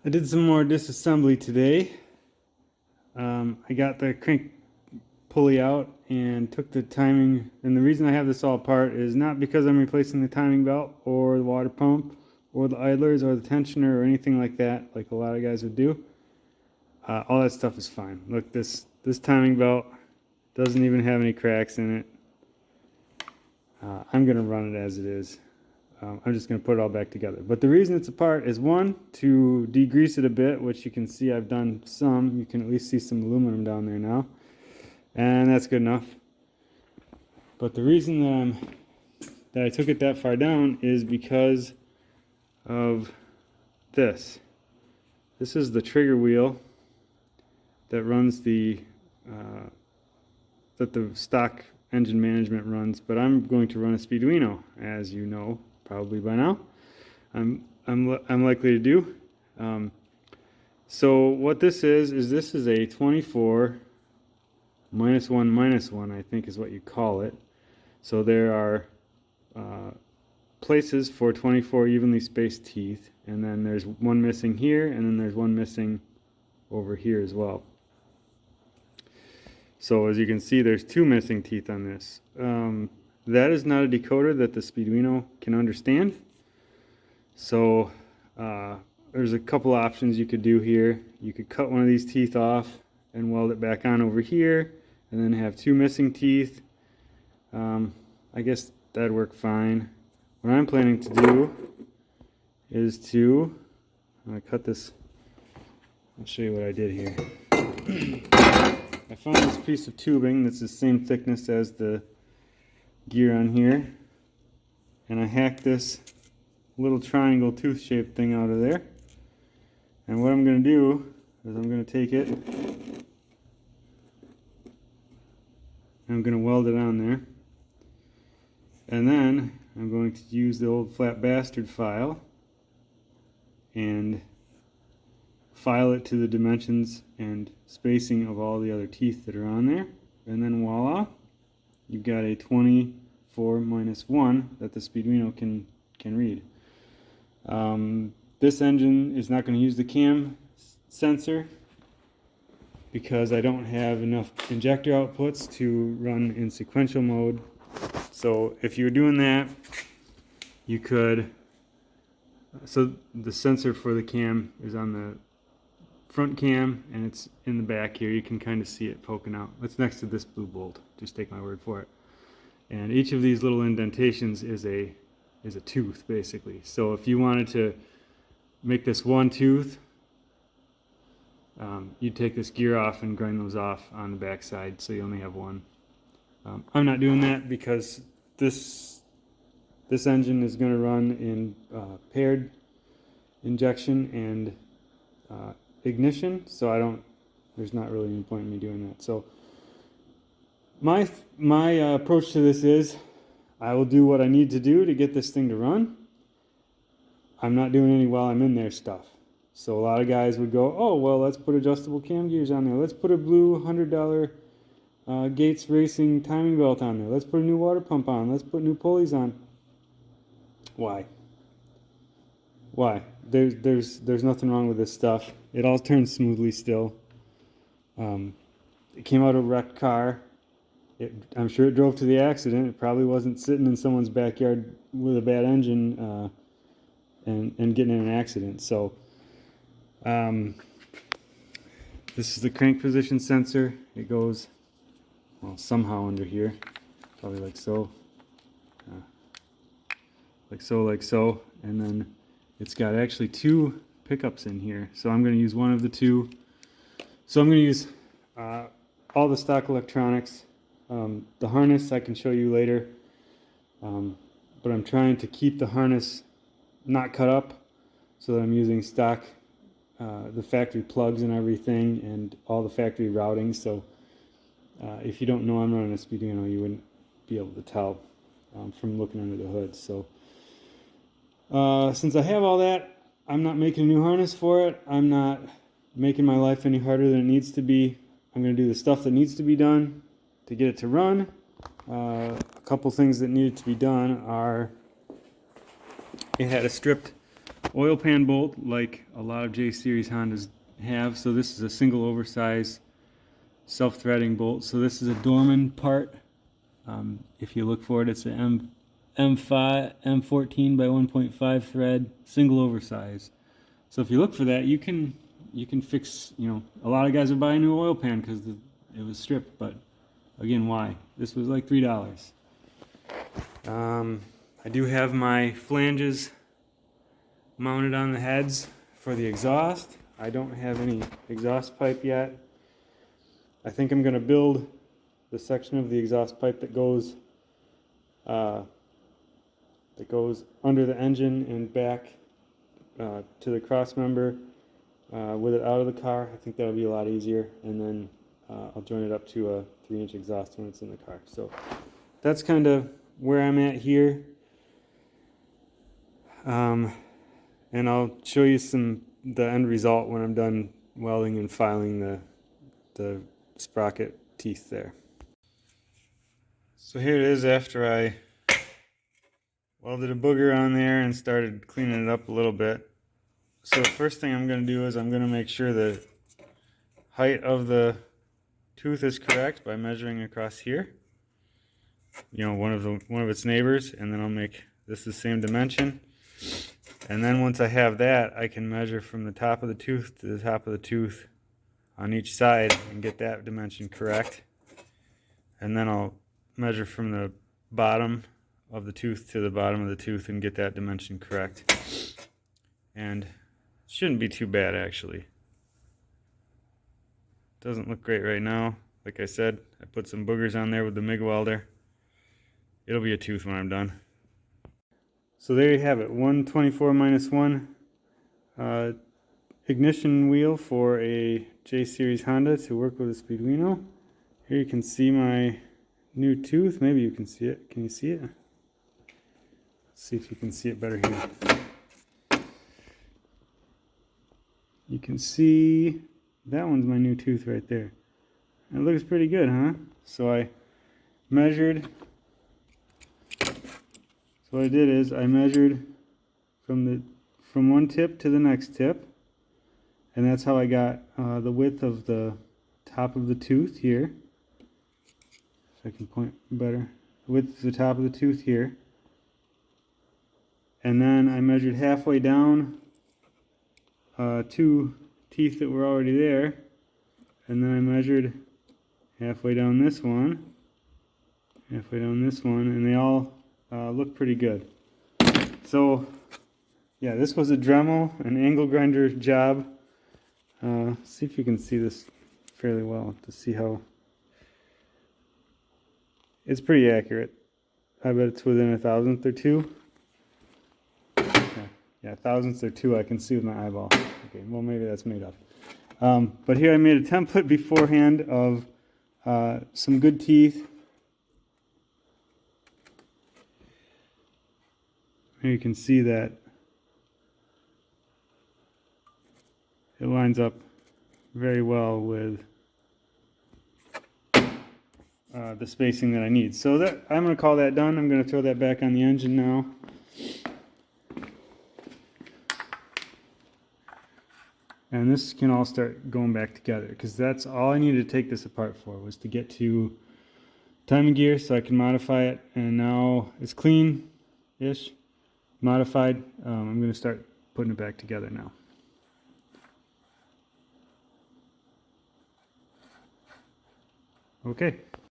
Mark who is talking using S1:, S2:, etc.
S1: I did some more disassembly today. I got the crank pulley out and took the timing, and the reason I have this all apart is not because I'm replacing the timing belt or the water pump or the idlers or the tensioner or anything like that, like a lot of guys would do. All that stuff is fine. Look, this timing belt doesn't even have any cracks in it. I'm gonna run it as it is. I'm just going to put it all back together. But the reason it's apart is, one, to degrease it a bit, which you can see I've done some. You can at least see some aluminum down there now. And that's good enough. But the reason that I took it that far down is because of this. This is the trigger wheel that runs that the stock engine management runs, but I'm going to run a Speeduino, as you know probably by now. I'm likely to do. So what this is this is a 24 -1 I think is what you call it. So there are places for 24 evenly spaced teeth, and then there's one missing here, and then there's one missing over here as well. So as you can see, there's two missing teeth on this. That is not a decoder that the Speeduino can understand. So there's a couple options you could do here. You could cut one of these teeth off and weld it back on over here, and then have two missing teeth. I guess that'd work fine. What I'm planning to do is I'm going to cut this. I'll show you what I did here. I found this piece of tubing that's the same thickness as the gear on here, and I hacked this little triangle tooth shaped thing out of there. And what I'm going to do is I'm going to take it and I'm going to weld it on there, and then I'm going to use the old flat bastard file and file it to the dimensions and spacing of all the other teeth that are on there, and then voila, you've got a 24 -1 that the Speeduino can read. This engine is not going to use the cam sensor because I don't have enough injector outputs to run in sequential mode. So if you're doing that, you could, so the sensor for the cam is on the front cam, and it's in the back here. You can kind of see it poking out. It's next to this blue bolt, just take my word for it. And each of these little indentations is a tooth, basically. So if you wanted to make this one tooth, you'd take this gear off and grind those off on the back side, so you only have one. I'm not doing that because this engine is going to run in paired injection and ignition, so there's not really any point in me doing that. So my approach to this is I will do what I need to do to get this thing to run. I'm not doing any while I'm in there stuff. So a lot of guys would go, oh well, let's put adjustable cam gears on there, let's put a blue $100 Gates Racing timing belt on there, let's put a new water pump on, let's put new pulleys on. Why? There's nothing wrong with this stuff. It all turns smoothly still. It came out of a wrecked car. I'm sure it drove to the accident. It probably wasn't sitting in someone's backyard with a bad engine and getting in an accident. So this is the crank position sensor. It goes, well, somehow under here, probably like so, like so, and then it's got actually two pickups in here. So I'm going to use one of the two. So I'm going to use all the stock electronics. The harness I can show you later, but I'm trying to keep the harness not cut up, so that I'm using stock, the factory plugs and everything, and all the factory routing. So if you don't know I'm running a Speeduino, you wouldn't be able to tell from looking under the hood. So since I have all that, I'm not making a new harness for it. I'm not making my life any harder than it needs to be. I'm going to do the stuff that needs to be done to get it to run. A couple things that needed to be done are, it had a stripped oil pan bolt like a lot of J series Hondas have. So this is a single oversized self-threading bolt. So this is a Dorman part. If you look for it, it's an M14 by 1.5 thread, single oversized. So if you look for that, you can fix, you know, a lot of guys are buying a new oil pan because it was stripped, but again, why? This was like $3. I do have my flanges mounted on the heads for the exhaust. I don't have any exhaust pipe yet. I think I'm going to build the section of the exhaust pipe that goes under the engine and back to the cross member with it out of the car. I think that'll be a lot easier, and then I'll join it up to a 3-inch exhaust when it's in the car. So that's kind of where I'm at here, and I'll show you the end result when I'm done welding and filing the sprocket teeth there. So here it is after I welded a booger on there and started cleaning it up a little bit. So the first thing I'm going to do is I'm going to make sure the height of the tooth is correct by measuring across here, you know, one of its neighbors, and then I'll make this the same dimension. And then once I have that, I can measure from the top of the tooth to the top of the tooth on each side and get that dimension correct. And then I'll measure from the bottom of the tooth to the bottom of the tooth and get that dimension correct. And it shouldn't be too bad, actually. Doesn't look great right now. Like I said, I put some boogers on there with the MIG welder. It'll be a tooth when I'm done. So there you have it, 124-1 ignition wheel for a J Series Honda to work with a Speeduino. Here you can see my new tooth. Maybe you can see it. Can you see it? Let's see if you can see it better here. You can see that one's my new tooth right there. It looks pretty good, huh? So I measured. So what I did is I measured from one tip to the next tip, and that's how I got the width of the top of the tooth here. So I can point better. The width of the top of the tooth here. And then I measured halfway down 2 teeth that were already there, and then I measured halfway down this one, and they all look pretty good. So yeah, this was a Dremel, an angle grinder job. See if you can see this fairly well to see how it's pretty accurate. I bet it's within a thousandth or two. Yeah, thousandths or two I can see with my eyeball. Okay, well maybe that's made up. But here I made a template beforehand of some good teeth. Here you can see that it lines up very well with the spacing that I need. So that I'm going to call that done. I'm going to throw that back on the engine now. And this can all start going back together, because that's all I needed to take this apart for, was to get to timing gear so I can modify it. And now it's clean-ish, modified. I'm going to start putting it back together now. Okay.